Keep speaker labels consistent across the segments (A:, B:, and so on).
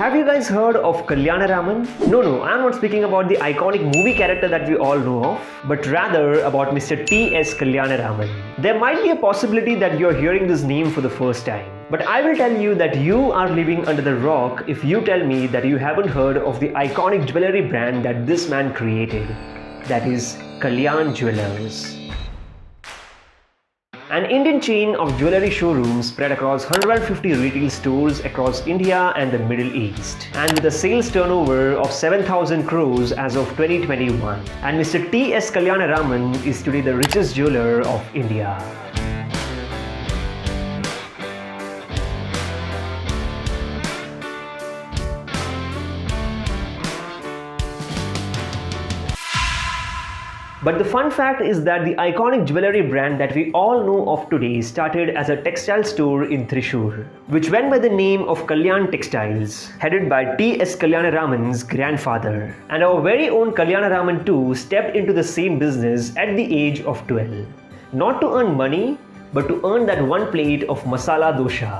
A: Have you guys heard of Kalyanaraman? No, I am not speaking about the iconic movie character that we all know of, but rather about Mr. T.S. Kalyanaraman. There might be a possibility that you are hearing this name for the first time. But I will tell you that you are living under the rock if you tell me that you haven't heard of the iconic jewellery brand that this man created. That is Kalyan Jewellers. An Indian chain of jewellery showrooms spread across 150 retail stores across India and the Middle East, and with a sales turnover of 7,000 crores as of 2021. And Mr. T.S. Kalyanaraman is today the richest jeweller of India. But the fun fact is that the iconic jewellery brand that we all know of today started as a textile store in Thrissur, which went by the name of Kalyan Textiles, headed by T.S. Kalyanaraman's grandfather. And our very own Kalyanaraman too stepped into the same business at the age of 12. Not to earn money, but to earn that one plate of masala dosha.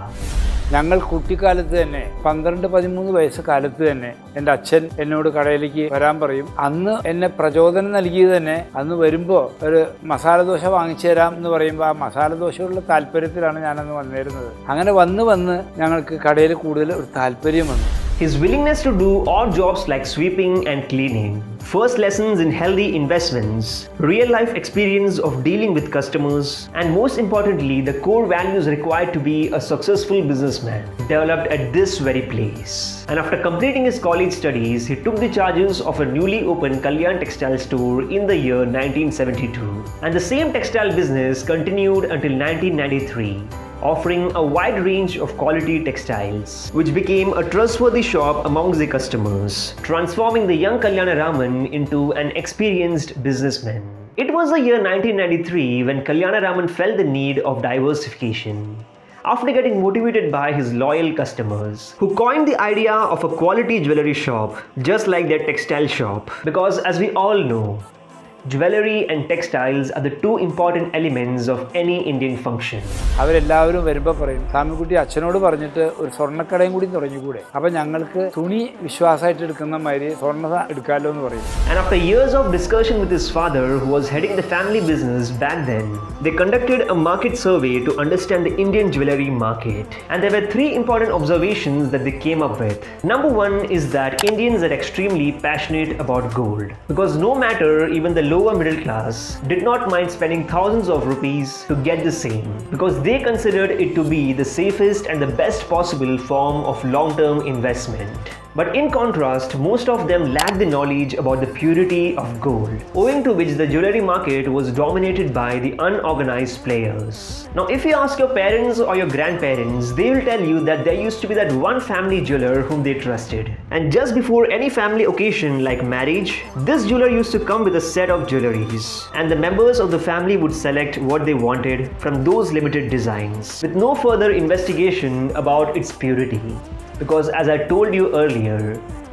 B: ഞങ്ങൾ കുട്ടിക്കാലത്ത് തന്നെ 12-13 വയസ്സ് കാലത്ത് തന്നെ എൻ്റെ അച്ഛൻ എന്നോട് കടയിലേക്ക് വരാൻ പറയും. അന്ന് എന്നെ പ്രചോദനം നൽകിയത് തന്നെ അന്ന് വരുമ്പോൾ ഒരു മസാല ദോശ വാങ്ങിച്ചു തരാം എന്ന് പറയുമ്പോൾ ആ മസാല ദോശയുള്ള താല്പര്യത്തിലാണ് ഞാനന്ന് വന്നിരുന്നത്. അങ്ങനെ വന്ന് ഞങ്ങൾക്ക് കടയിൽ കൂടുതൽ ഒരു താല്പര്യം വന്നു.
A: His willingness to do odd jobs like sweeping and cleaning, first lessons in healthy investments, real-life experience of dealing with customers, and most importantly, the core values required to be a successful businessman developed at this very place. And after completing his college studies, he took the charges of a newly opened Kalyan textile store in the year 1972. And the same textile business continued until 1993. Offering a wide range of quality textiles, which became a trustworthy shop amongst the customers, transforming the young Kalyanaraman into an experienced businessman. It was the year 1993 when Kalyanaraman felt the need of diversification. After getting motivated by his loyal customers, who coined the idea of a quality jewellery shop just like their textile shop. Because as we all know, jewellery and textiles are the two important elements of any Indian function.
B: അവരെല്ലാവരും വരുമ്പോൾ പറയും, സ്വാമിക്കുട്ടി അച്ഛനോട് പറഞ്ഞിട്ട് ഒരു സ്വർണ്ണക്കടയും കൂടി തുടങ്ങിക്കൂടെ, അപ്പം ഞങ്ങൾക്ക് തുണി വിശ്വാസമായിട്ട് എടുക്കുന്ന മാതിരി സ്വർണ്ണ എടുക്കാമല്ലോ എന്ന് പറയും.
A: And after years of discussion with his father, who was heading the family business back then, they conducted a market survey to understand the Indian jewellery market. And there were three important observations that they came up with. Number one is that Indians are extremely passionate about gold, because no matter even the lower middle class did not mind spending thousands of rupees to get the same, because they considered it to be the safest and the best possible form of long-term investment. But in contrast, most of them lacked the knowledge about the purity of gold, owing to which the jewellery market was dominated by the unorganized players. Now, if you ask your parents or your grandparents, they will tell you that there used to be that one family jeweler whom they trusted. And just before any family occasion like marriage, this jeweler used to come with a set of jewelleries, and the members of the family would select what they wanted from those limited designs, with no further investigation about its purity. Because as I told you earlier,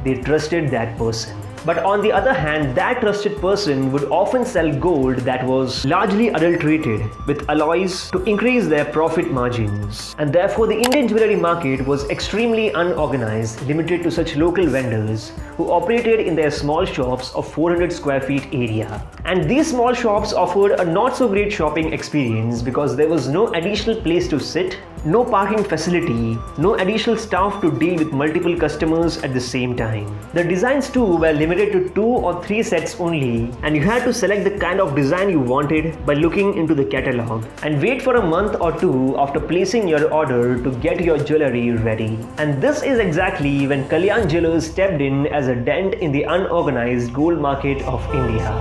A: they trusted that person. But on the other hand, that trusted person would often sell gold that was largely adulterated with alloys to increase their profit margins. And therefore, the Indian jewellery market was extremely unorganized, limited to such local vendors who operated in their small shops of 400 square feet area. And these small shops offered a not so great shopping experience because there was no additional place to sit, no parking facility, no additional staff to deal with multiple customers at the same time. The designs too were limited to 2 or 3 sets only, and you had to select the kind of design you wanted by looking into the catalog and wait for a month or two after placing your order to get your jewellery ready. And this is exactly when Kalyan Jewellers stepped in as a dent in the unorganized gold market of India.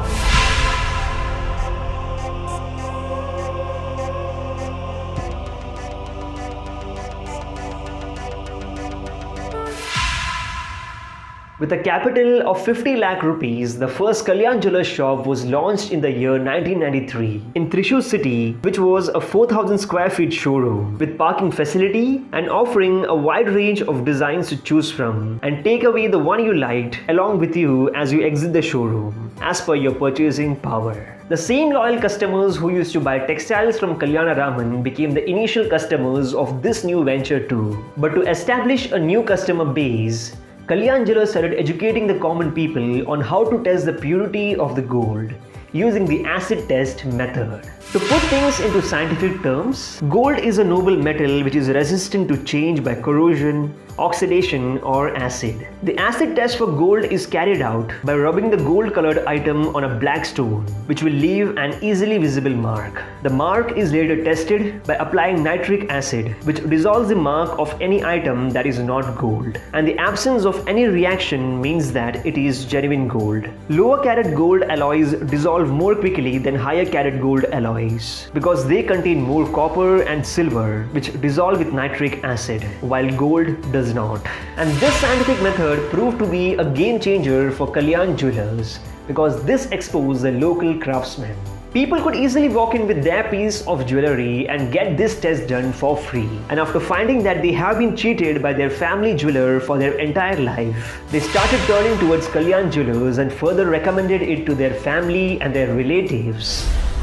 A: With a capital of 50 lakh rupees, the first Kalyan Jewellers shop was launched in the year 1993 in Thrissur city, which was a 4,000 square feet showroom with parking facility and offering a wide range of designs to choose from, and take away the one you liked along with you as you exit the showroom as per your purchasing power. The same loyal customers who used to buy textiles from Kalyanaraman became the initial customers of this new venture too. But to establish a new customer base, Kalyan Jewellers started educating the common people on how to test the purity of the gold using the acid test method. To put things into scientific terms, gold is a noble metal which is resistant to change by corrosion, oxidation or acid. The acid test for gold is carried out by rubbing the gold colored item on a black stone, which will leave an easily visible mark. The mark is later tested by applying nitric acid, which dissolves the mark of any item that is not gold. And the absence of any reaction means that it is genuine gold. Lower carat gold alloys dissolve more quickly than higher carat gold alloys because they contain more copper and silver, which dissolve with nitric acid, while gold does not. And this scientific method proved to be a game changer for Kalyan Jewellers because this exposed the local craftsmen. People could easily walk in with their piece of jewelry and get this test done for free. And after finding that they have been cheated by their family jeweler for their entire life, they started turning towards Kalyan Jewellers and further recommended it to their family and their relatives.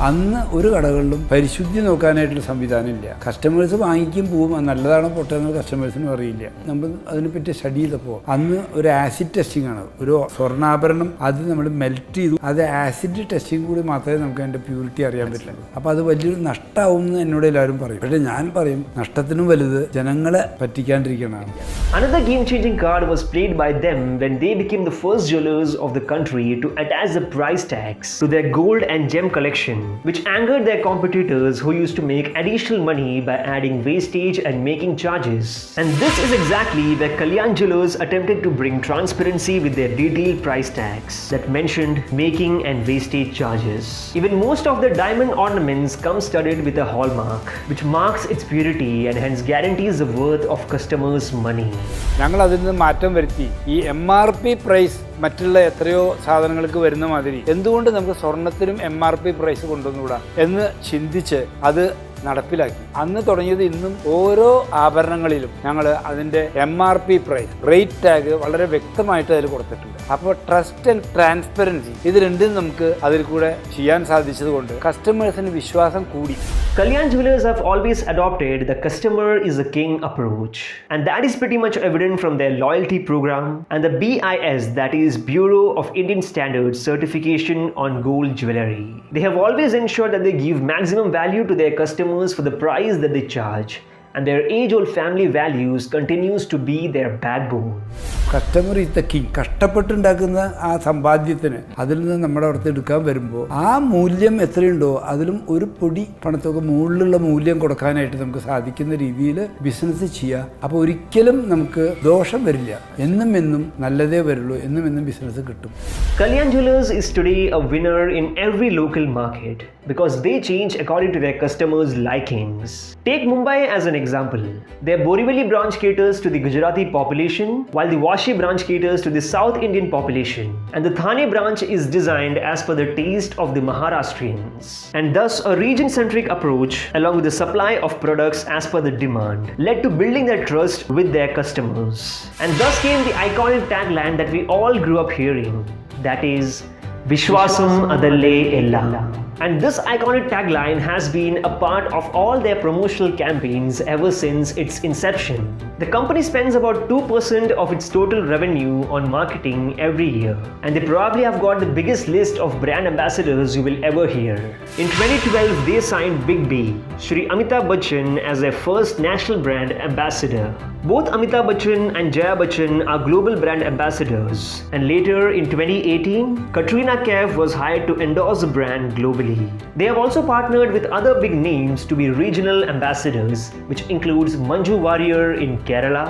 B: അന്ന് ഒരു കടകളിലും പരിശുദ്ധി നോക്കാനായിട്ടുള്ള സംവിധാനമില്ല. Customers വാങ്ങിക്കും പോവും, നല്ലതാണോ പൊട്ടതെന്ന് കസ്റ്റമേഴ്സിനും അറിയില്ല. നമ്മൾ അതിനെപ്പറ്റി സ്റ്റഡി ചെയ്തപ്പോൾ അന്ന് ഒരു ആസിഡ് ടെസ്റ്റിംഗ് ആണ്. ഒരു സ്വർണ്ണാഭരണം അത് നമ്മൾ മെൽറ്റ് ചെയ്തു, അത് ആസിഡ് ടെസ്റ്റിംഗ് കൂടി മാത്രമേ നമുക്ക് അതിൻ്റെ പ്യൂരിറ്റി അറിയാൻ പറ്റില്ല. അപ്പോൾ അത് വലിയൊരു നഷ്ടമാവും എന്ന് എന്നോട് എല്ലാവരും പറയും. പക്ഷേ ഞാൻ പറയും നഷ്ടത്തിനും വലുത് ജനങ്ങളെ പറ്റിക്കാണ്ടിരിക്കണതാണ്.
A: Another game-changing card was played by them when they became the first jewelers of the country to attach the price tags to their gold and gem collection, which angered their competitors who used to make additional money by adding wastage and making charges. And this is exactly where Kalyan Jewellers attempted to bring transparency with their detailed price tags that mentioned making and wastage charges. Even most of the diamond ornaments come studded with a hallmark, which marks its purity and hence guarantees the worth of customers' money.
B: ഞങ്ങൾ അതിൽ നിന്ന് മാറ്റം വരുത്തി ഈ MRP price മറ്റുള്ള എത്രയോ സാധനങ്ങൾക്ക് വരുന്ന മാതിരി എന്തുകൊണ്ട് നമുക്ക് സ്വർണത്തിനും MRP പ്രൈസ് കൊണ്ടുവന്നുകൂടാ എന്ന് ചിന്തിച്ച് അത് നടപ്പിലാക്കി. അന്ന് തുടങ്ങിയത് ഇന്നും ഓരോ ആഭരണങ്ങളിലും ഞങ്ങൾ അതിൻ്റെ MRP പ്രൈസ് റേറ്റ് ടാഗ് വളരെ വ്യക്തമായിട്ട് അതിൽ കൊടുത്തിട്ടുണ്ട്. അപ്പോൾ ട്രസ്റ്റ് ആൻഡ് ട്രാൻസ്പെറൻസി ഇത് രണ്ടും നമുക്ക് അതിൽ കൂടെ ചെയ്യാൻ സാധിച്ചതുകൊണ്ട് കസ്റ്റമേഴ്സിന് വിശ്വാസം കൂടി.
A: Kalyan Jewellers have always adopted the customer is a king approach, and that is pretty much evident from their loyalty program and the BIS, that is Bureau of Indian Standards certification on gold jewelry. They have always ensured that they give maximum value to their customers for the price that they charge, and their age-old family values continues to be their backbone.
B: Customer is the king. കഷ്ടപ്പെട്ടുണ്ടാക്കുന്ന ആ സമ്പാദ്യത്തിന് അതിൽ നിന്ന് നമ്മുടെ അടുത്ത് എടുക്കാൻ വരുമ്പോൾ ആ മൂല്യം എത്രയുണ്ടോ അതിലും ഒരു പൊടി പണത്തൊക്കെ മുകളിലുള്ള മൂല്യം കൊടുക്കാനായിട്ട് നമുക്ക് സാധിക്കുന്ന രീതിയിൽ ബിസിനസ് ചെയ്യുക. അപ്പോൾ ഒരിക്കലും നമുക്ക് ദോഷം വരില്ല. എന്നും നല്ലതേ വരുള്ളൂ. എന്നും ബിസിനസ് കിട്ടും.
A: Kalyan Jewellers is today a winner in every local market because they change according to their customers' likings. Take Mumbai as an example. Their Borivali branch caters to the Gujarati population, while the Vashi branch caters to the South Indian population. And the Thane branch is designed as per the taste of the Maharashtrians. And thus, a region-centric approach, along with the supply of products as per the demand, led to building their trust with their customers. And thus came the iconic tagline that we all grew up hearing. That is, Vishwasam Adalle Ella. And this iconic tagline has been a part of all their promotional campaigns ever since its inception. The company spends about 2% of its total revenue on marketing every year, and they probably have got the biggest list of brand ambassadors you will ever hear. In 2012, they signed Big B, Shri Amitabh Bachchan, as their first national brand ambassador. Both Amitabh Bachchan and Jaya Bachchan are global brand ambassadors, and later in 2018, Katrina Kaif was hired to endorse the brand globally. They have also partnered with other big names to be regional ambassadors, which includes Manju Warrior in Kerala,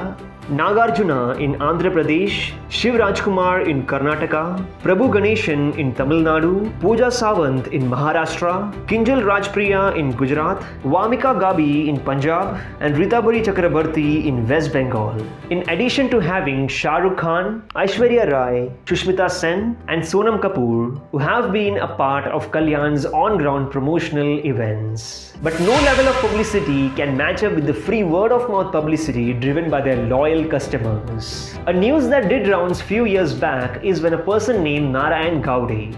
A: Nagarjuna in Andhra Pradesh, Shiv Rajkumar in Karnataka, Prabhu Ganeshan in Tamil Nadu, Pooja Sawant in Maharashtra, Kinjal Rajpriya in Gujarat, Vamika Gabi in Punjab, and Ritabari Chakrabarti in West Bengal. In addition to having Shah Rukh Khan, Aishwarya Rai, Shushmita Sen, and Sonam Kapoor, who have been a part of Kalyan's on-ground promotional events. But no level of publicity can match up with the free word-of-mouth publicity driven by their loyal customers. A news that did rounds few years back is when a person named Narayan Gowde,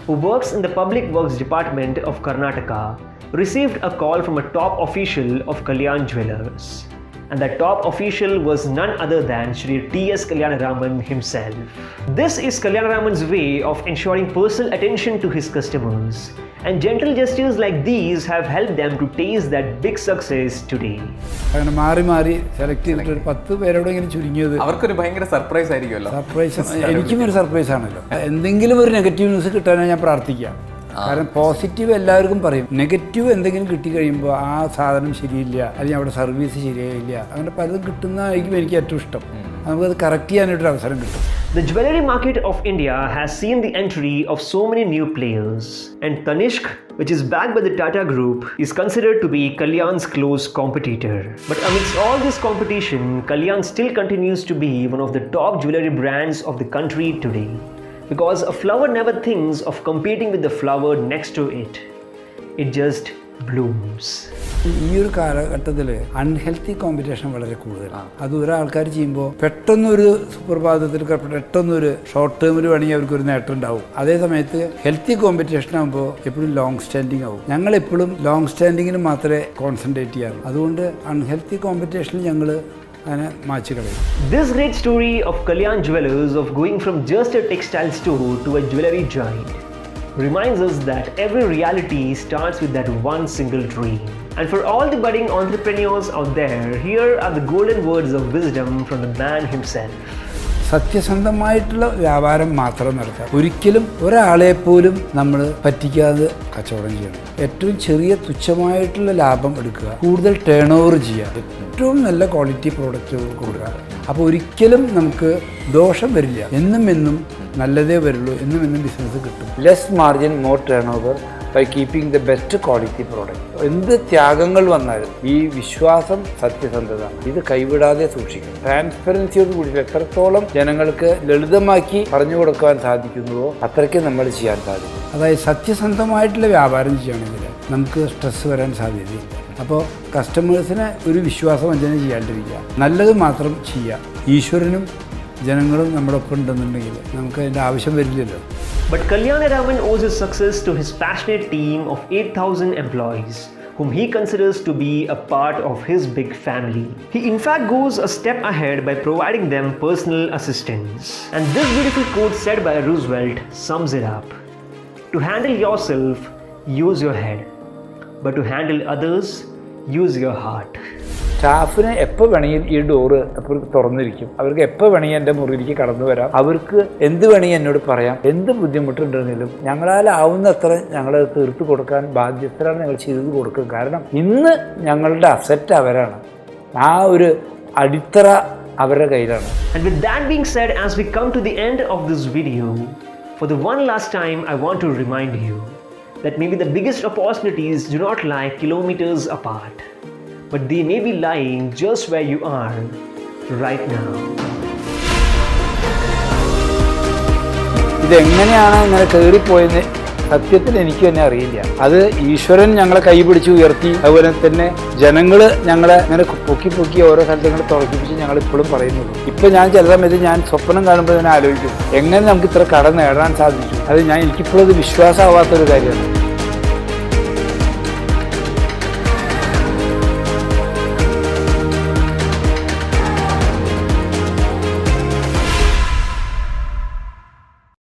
A: who works in the Public Works Department of Karnataka, received a call from a top official of Kalyan Jewellers. And that top official was none other than Shri T.S. Kalyanaraman himself. This is Kalyanaraman's way of ensuring personal attention to his customers. And gentle gestures like these have helped them to taste that big success today.
B: അങ്ങനെ മാറി select ചെയ്തിട്ട് 10 പേരോട് ഇങ്ങനെ ചുരുങ്ങിയത്
C: അവർക്കൊരു ഭയങ്കര surprise ആയിരിക്കുമല്ലോ.
B: Surprise എനിക്കും ഒരു സർപ്രൈസ് ആണല്ലോ. എന്തെങ്കിലും ഒരു നെഗറ്റീവ് ന്യൂസ് കിട്ടാനാണ് ഞാൻ പ്രാർത്ഥിക്കാം. കാരണം പോസിറ്റീവ് എല്ലാവർക്കും പറയും, നെഗറ്റീവ് എന്തെങ്കിലും കിട്ടിക്കഴിയുമ്പോൾ ആ സാധനം ശരിയില്ല, അല്ലെങ്കിൽ അവിടെ സർവീസ് ശരിയായില്ല, അങ്ങനെ പലതും കിട്ടുന്നതായിരിക്കും എനിക്ക് ഏറ്റവും ഇഷ്ടം. നമുക്കത് കറക്റ്റ് ചെയ്യാനായിട്ടൊരു അവസരം കിട്ടും.
A: The jewellery market of India has seen the entry of so many new players, and Tanishq, which is backed by the Tata Group, is considered to be Kalyan's close competitor. But amidst all this competition, Kalyan still continues to be one of the top jewellery brands of the country today. Because a flower never thinks of competing with the flower next to it. It just blooms.
B: ഈ ഒരു കാലഘട്ടത്തിൽ unhealthy competition വളരെ കൂടുതലാണ്. അത് ഒരാൾക്കാർ ചെയ്യുമ്പോൾ പെട്ടെന്നൊരു സുപ്രഭാതത്തിൽ പെട്ടെന്നൊരു ഷോർട്ട് ടേമിൽ വേണമെങ്കിൽ അവർക്കൊരു നേട്ടം ഉണ്ടാവും. അതേ സമയത്ത് ഹെൽത്തി കോമ്പറ്റീഷൻ ആകുമ്പോൾ എപ്പോഴും ലോങ് സ്റ്റാൻഡിങ് ആവും. ഞങ്ങളെപ്പോഴും ലോങ് സ്റ്റാൻഡിങ്ങിന് മാത്രമേ കോൺസെൻട്രേറ്റ് ചെയ്യാറുള്ളൂ. അതുകൊണ്ട് അൺഹെൽത്തി കോമ്പറ്റീഷനിൽ ഞങ്ങൾ അങ്ങനെ മാച്ച് കളയും.
A: This great story of Kalyan Jewellers of going from just a textile store to a jewellery giant reminds us that every reality starts with that one single dream. And for all the budding entrepreneurs out there, here are the golden words of wisdom from the man himself.
B: സത്യസന്ധമായിട്ടുള്ള വ്യാപാരം മാത്രം നടത്താം. ഒരിക്കലും ഒരാളെ പോലും നമ്മൾ പറ്റിക്കാതെ കച്ചവടം ചെയ്യണം. ഏറ്റവും ചെറിയ തുച്ഛമായിട്ടുള്ള ലാഭം എടുക്കുക, കൂടുതൽ ടേൺ ഓവർ ചെയ്യുക, ഏറ്റവും നല്ല ക്വാളിറ്റി പ്രോഡക്റ്റുകൾ കൊടുക്കുക. അപ്പോൾ ഒരിക്കലും നമുക്ക് ദോഷം വരില്ല. എന്നും നല്ലതേ വരുള്ളൂ. എന്നും ബിസിനസ് കിട്ടും. Less margin more turnover by keeping the best quality product. എന്ത് ത്യാഗങ്ങൾ വന്നാലും ഈ വിശ്വാസം, സത്യസന്ധത ഇത് കൈവിടാതെ സൂക്ഷിക്കണം. ട്രാൻസ്പെറൻസിയോട് കൂടി എത്രത്തോളം ജനങ്ങൾക്ക് ലളിതമാക്കി പറഞ്ഞു കൊടുക്കാൻ സാധിക്കുന്നുവോ അത്രയ്ക്ക് നമ്മൾ ചെയ്യാൻ സാധിക്കും. അതായത് സത്യസന്ധമായിട്ടുള്ള വ്യാപാരം ചെയ്യണമെങ്കിൽ നമുക്ക് സ്ട്രെസ് വരാൻ സാധ്യതയില്ല. അപ്പോൾ കസ്റ്റമേഴ്സിനെ ഒരു വിശ്വാസവഞ്ചന ചെയ്യാണ്ടിരിക്കുക, നല്ലത് മാത്രം ചെയ്യുക. ഈശ്വരനും ജനങ്ങളും നമ്മുടെ ഒപ്പം ഉണ്ടെന്നുണ്ടെങ്കിൽ നമുക്ക് അതിൻ്റെ ആവശ്യം വരില്ലല്ലോ.
A: But Kalyanaraman owes his success to his passionate team of 8,000 employees, whom he considers to be a part of his big family. He in fact goes a step ahead by providing them personal assistance. And this beautiful quote said by Roosevelt sums it up. To handle yourself, use your head. But to handle others, use your heart.
B: സ്റ്റാഫിന് എപ്പോൾ വേണമെങ്കിൽ ഈ door അവർക്ക് തുറന്നിരിക്കും. അവർക്ക് എപ്പോൾ വേണമെങ്കിൽ എൻ്റെ മുറിയിലേക്ക് കടന്നു വരാം. അവർക്ക് എന്ത് വേണമെങ്കിൽ എന്നോട് പറയാം. എന്ത് ബുദ്ധിമുട്ടുണ്ടെങ്കിലും ഞങ്ങളാലാവുന്നത്ര ഞങ്ങളത് തീർത്ത് കൊടുക്കാൻ ബാധ്യസ്ഥരാണ്. ഞങ്ങൾ ചെയ്ത് കൊടുക്കും. കാരണം ഇന്ന് ഞങ്ങളുടെ അസറ്റ് അവരാണ്. ആ ഒരു അടിത്തറ അവരുടെ കയ്യിലാണ്.
A: And with that being said, as we come to the end of this video, for the one last time I want to remind you that maybe the biggest opportunities do not lie kilometers apart, but they may be lying just where you are right now.
B: ഇതെങ്ങനെയാണ് ഇങ്ങനെ കയറിപ്പോയെന്ന് സത്യത്തിൽ എനിക്ക് തന്നെ അറിയില്ല. അത് ഈശ്വരൻ ഞങ്ങളെ കൈപിടിച്ച് ഉയർത്തി. അതുപോലെ തന്നെ ജനങ്ങൾ ഞങ്ങളെ ഇങ്ങനെ പൊക്കി ഓരോ സ്ഥലത്ത് ഇങ്ങനെ തുറക്കിപ്പിച്ച് ഞങ്ങൾ ഇപ്പോഴും പറയുന്നുള്ളൂ. ഇപ്പം ഞാൻ ചില സമയത്ത് ഞാൻ സ്വപ്നം കാണുമ്പോൾ തന്നെ ആലോചിക്കും, എങ്ങനെ നമുക്ക് ഇത്ര കട നേടാൻ സാധിച്ചു. അത് എനിക്കിപ്പോഴും അത് വിശ്വാസമാവാത്തൊരു കാര്യമാണ്.